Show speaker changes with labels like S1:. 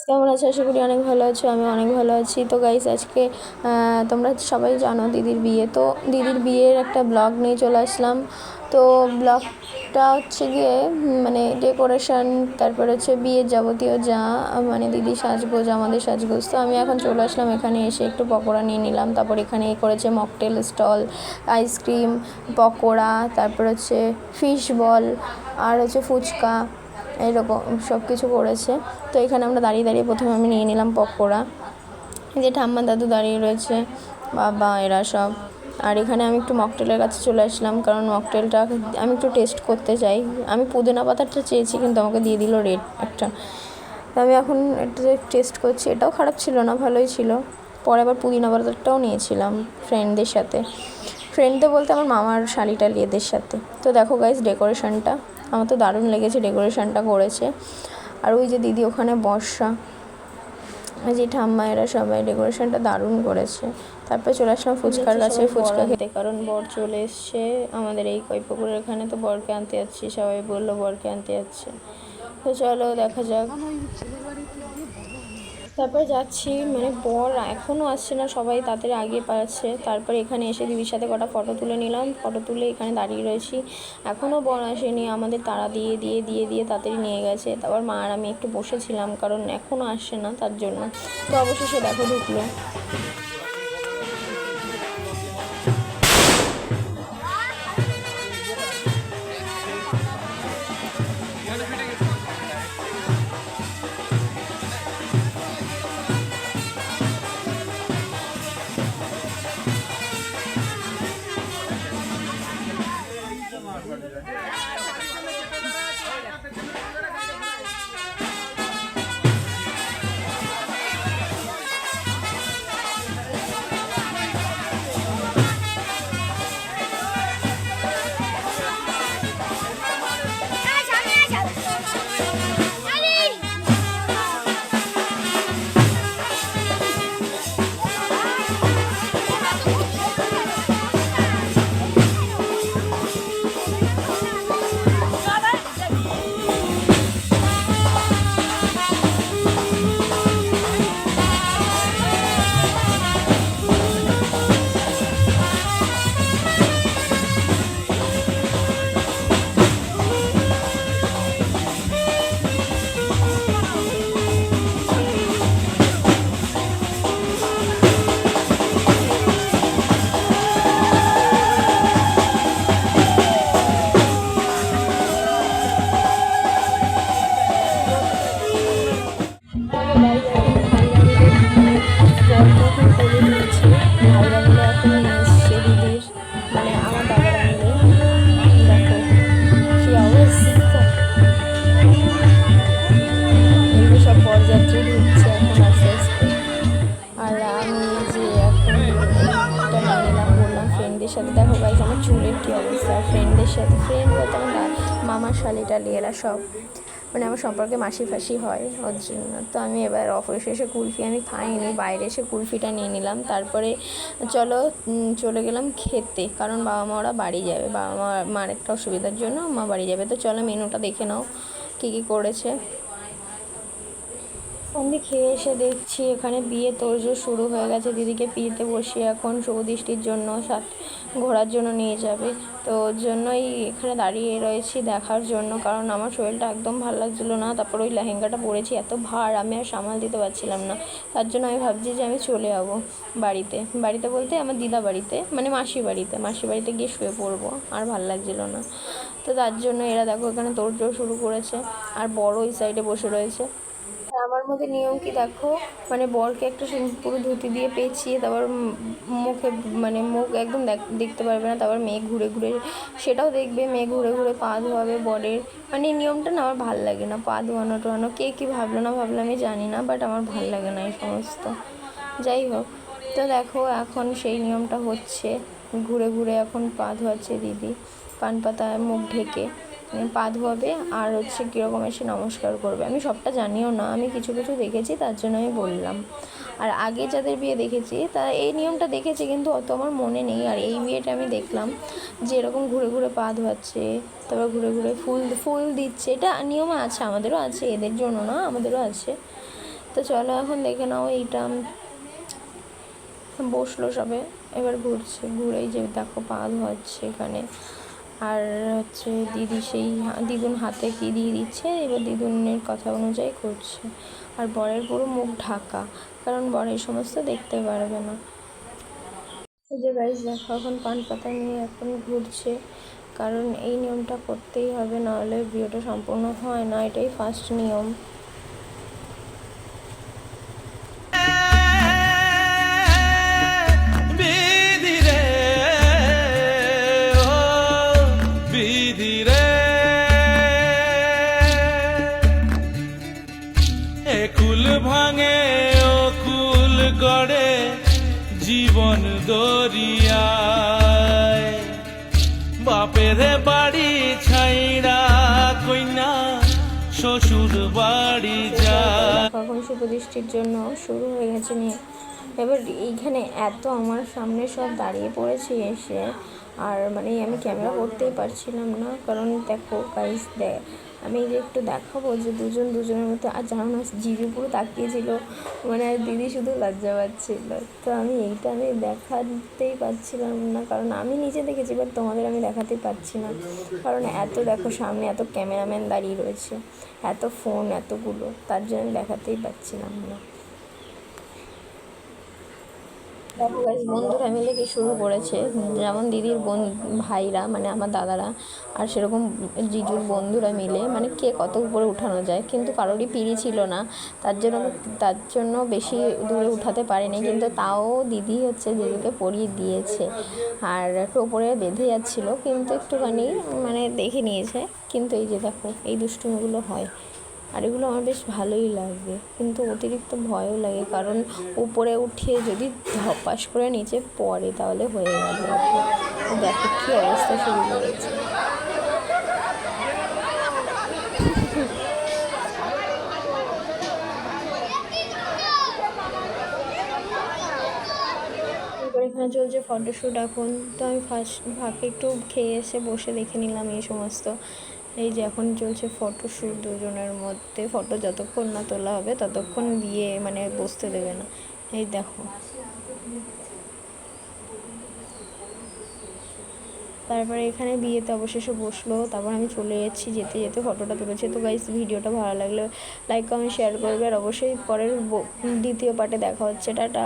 S1: কেমন আছো? আশা করি অনেক ভালো আছো। আমি অনেক ভালো আছি। তো গাইস আজকে তোমরা সবাই জানো দিদির বিয়ে, তো দিদির বিয়ের একটা ব্লগ নিয়ে চলে আসলাম। তো ব্লগটা হচ্ছে গিয়ে মানে ডেকোরেশন, তারপর হচ্ছে বিয়ের যাবতীয় যা মানে দিদি সাজগোজ, আমাদের সাজগোজ। তো আমি এখন চলে আসলাম, এখানে এসে একটু পকোড়া নিয়ে নিলাম। তারপর এখানে করেছে মকটেল স্টল, আইসক্রিম, পকোড়া, তারপর হচ্ছে ফিশ বল, আর হচ্ছে ফুচকা, এইরকম সব কিছু করেছে। তো এখানে আমরা দাঁড়িয়ে দাঁড়িয়ে প্রথমে আমি নিয়ে নিলাম পকোড়া। যে ঠাম্মা দাদু দাঁড়িয়ে রয়েছে, বাবা এরা সব। আর এখানে আমি একটু মকটেলের কাছে চলে আসলাম, কারণ মকটেলটা আমি একটু টেস্ট করতে চাই। আমি পুদিনা পাতাটা চেয়েছি, কিন্তু আমাকে দিয়ে দিল রেড একটা। আমি এখন এটা টেস্ট করছি, এটাও খারাপ ছিল না, ভালোই ছিল। পরে আবার পুদিনা পাতাটাও নিয়েছিলাম ফ্রেন্ডদের সাথে, ফ্রেন্ডদের বলতে আমার মামার শালিটা এদের সাথে। তো দেখো গাইস ডেকোরেশনটা আমার তো দারুণ লেগেছে, ডেকোরেশনটা করেছে। আর ওই যে দিদি ওখানে বর্ষা, যে ঠাম্মা, এরা সবাই ডেকোরেশনটা দারুণ করেছে। তারপরে চলে আসলাম ফুচকার কাছে, ফুচকা খেতে, কারণ বর চলে এসছে আমাদের এই কৈপুকুরের এখানে। তো বরকে আনতে যাচ্ছি, সবাই বললো বরকে আনতে যাচ্ছে। তো চলো দেখা যাক। তারপরে যাচ্ছি, মানে বর এখনও আসছে না, সবাই তাড়াতাড়ি আগে পাচ্ছে। তারপরে এখানে এসে দিদির সাথে কটা ফটো তুলে নিলাম, ফটো তুলে এখানে দাঁড়িয়ে রয়েছি। এখনও বর আসেনি, আমাদের তাড়া দিয়ে দিয়ে দিয়ে দিয়ে তাড়াতাড়ি নিয়ে গেছে। তারপর মা আর আমি একটু বসেছিলাম, কারণ এখনও আসছে না তার জন্য। তো অবশেষে দেখো ঢুকলো। ভাইরা মিলে এখন এসছে দিদির, মানে আমার দাদারা মিলে। দেখো কি অবস্থা, এগুলো সব বরযাত্রী ঢুকছে এখন আস্তে আস্তে। আর আমি যে এখন এইটা নিয়ে নিলাম, বললাম ফ্রেন্ডদের সাথে। দেখো গাইস আমার চুলের কী অবস্থা, ফ্রেন্ডদের সাথে, ফ্রেন্ড বলতে আমার মামার শালিটালি এরা সব, মানে আমার সম্পর্কে মাসি ফাঁসি হয় ওর জন্য। তো আমি এবার অফিসে এসে কুলফি আমি খাইনি, বাইরে এসে কুলফিটা নিয়ে নিলাম। তারপরে চলো চলে গেলাম খেতে, কারণ বাবা মা ওরা বাড়ি যাবে, বাবা মার একটা অসুবিধার জন্য মা বাড়ি যাবে। তো চলো মেনুটা দেখে নাও কী কী করেছে। আমি খেয়ে এসে দেখছি এখানে বিয়ে তোড়জোড় শুরু হয়ে গেছে। দিদিকে পিড়িতে বসিয়ে এখন শুভদৃষ্টির জন্য ঘোরার জন্য নিয়ে যাবে। তো ওর জন্যই এখানে দাঁড়িয়ে রয়েছি দেখার জন্য, কারণ আমার শরীরটা একদম ভালো লাগছিলো না। তারপর ওই লেহেঙ্গাটা পরেছি, এত ভার আমি আর সামাল দিতে পারছিলাম না। তার জন্য আমি ভাবছি যে আমি চলে যাবো বাড়িতে, বাড়িতে বলতে আমার দিদা বাড়িতে, মানে মাসি বাড়িতে গিয়ে শুয়ে পড়বো, আর ভালো লাগছিলো না। তো তার জন্য এরা দেখো এখানে তোড়জোড় শুরু করেছে, আর বড় ওই সাইডে বসে রয়েছে। আমার মধ্যে নিয়ম কি দেখো, মানে বরকে একটা পুরো ধুতি দিয়ে পেঁচিয়ে, তারপর মুখে, মানে মুখ একদম দেখতে পারবে না। তারপর মেয়ে ঘুরে ঘুরে সেটাও দেখবে, মেয়ে ঘুরে ঘুরে পা ধোয়াবে বরের। মানে এই নিয়মটা না আমার ভাল লাগে না, পা ধোয়ানো টোয়ানো। কে কী ভাবলো না ভাবলো আমি জানি না, বাট আমার ভাল লাগে না এই সমস্ত। যাই হোক, তো দেখো এখন সেই নিয়মটা হচ্ছে, ঘুরে ঘুরে এখন পা ধোয়াচ্ছে দিদি, পান পাতায় মুখ ঢেকে পা ধোয়াবে। আর হচ্ছে কীরকম এসে নমস্কার করবে, আমি সবটা জানিও না, আমি কিছু কিছু দেখেছি তার জন্য আমি বললাম। আর আগে যাদের বিয়ে দেখেছি তারা এই নিয়মটা দেখেছে, কিন্তু অত আমার মনে নেই। আর এই বিয়েটা আমি দেখলাম যে এরকম ঘুরে ঘুরে পা ধোয়াচ্ছে, তারপর ঘুরে ঘুরে ফুল দিচ্ছে। এটা নিয়ম আছে, আমাদেরও আছে, এদের জন্য না, আমাদেরও আছে। তো চলো এখন দেখে নাও। এইটা বসলো সবে, এবার ঘুরছে, ঘুরেই যে দেখো পা ধোয়াচ্ছে এখানে। আর হচ্ছে দিদি সেই দিদুন হাতে কি দিয়ে দিচ্ছে, এবার দিদুনের কথা অনুযায়ী করছে। আর বরের পুরো মুখ ঢাকা, কারণ বর এই সমস্ত দেখতে পারবে না। এই যে গাইস দেখো এখন পান পাতা নিয়ে এখন ঘুরছে, কারণ এই নিয়মটা করতেই হবে, নাহলে বিয়েটা সম্পূর্ণ হয় না, এটাই ফার্স্ট নিয়ম।
S2: কুল ভাঙে ও কুল গড়ে জীবন দরিয়ায়, বাপের বাড়ি ছাইড়া কইনা শ্বশুর বাড়ি যায়।
S1: এখন শুভদৃষ্টির জন্য শুরু হয়ে গেছে নিয়ে। এবার এইখানে এত আমার সামনে সব দাঁড়িয়ে পড়েছে এসে, আর মানে আমি ক্যামেরা করতেই পারছিলাম না, কারণ দেখো গাইস আমি যে একটু দেখাবো যে দুজন দুজনের মধ্যে, আর জানো না জিজু পুরো তাকিয়েছিল, মানে দিদি শুধু লজ্জা পাচ্ছিল। তো আমি দেখাতেই পারছিলাম না, কারণ আমি নিজে দেখেছি, বাট তোমাদের আমি দেখাতেই পারছি না, কারণ এত দেখো সামনে এত ক্যামেরাম্যান দাঁড়িয়ে রয়েছে, এত ফোন এতগুলো, তার জন্য আমি দেখাতেই পারছিলাম না। দেখো গাইস বন্ধুরা মিলে কি শুরু করেছে, যেমন দিদির ভাইরা মানে আমার দাদারা, আর সেরকম জিজুর বন্ধুরা মিলে মানে কে কত উপরে উঠানো যায়, কিন্তু কারোরই পিড়ি ছিল না, তার জন্য বেশি দূরে উঠাতে পারেনি, কিন্তু তাও দিদি হচ্ছে জিজুকে পরিয়ে দিয়েছে, আর একটু ওপরে বেঁধে যাচ্ছিলো, কিন্তু একটুখানি মানে দেখে নিয়েছে। কিন্তু এই যে দেখো এই দুষ্টুমিগুলো হয়, আর এগুলো আমার বেশ ভালোই লাগে, কিন্তু অতিরিক্ত ভয়ও লাগে, কারণ উপরে উঠিয়ে যদি ধপাস করে নিচে পড়ে তাহলে হয়ে যাবে। দেখো কী অবস্থা শুরু করেছে। এখানে চলছে ফটোশ্যুট এখন, তো আমি ফাঁকে একটু খেয়ে এসে বসে দেখে নিলাম এই সমস্ত। এই যে এখন চলছে ফটোশ্যুট, দুজনের মধ্যে ফটো যতক্ষণ না তোলা হবে ততক্ষণ বিয়ে মানে বসতে দেবে না। এই দেখো তারপরে এখানে বিয়েতে অবশেষে বসলো, তারপর আমি চলে যাচ্ছি, যেতে যেতে ফটোটা তুলেছি। তো গাইস ভিডিওটা ভালো লাগলে লাইক কমেন্ট শেয়ার করবে, আর অবশ্যই পরের দ্বিতীয় পার্টে দেখা হচ্ছে। টাটা।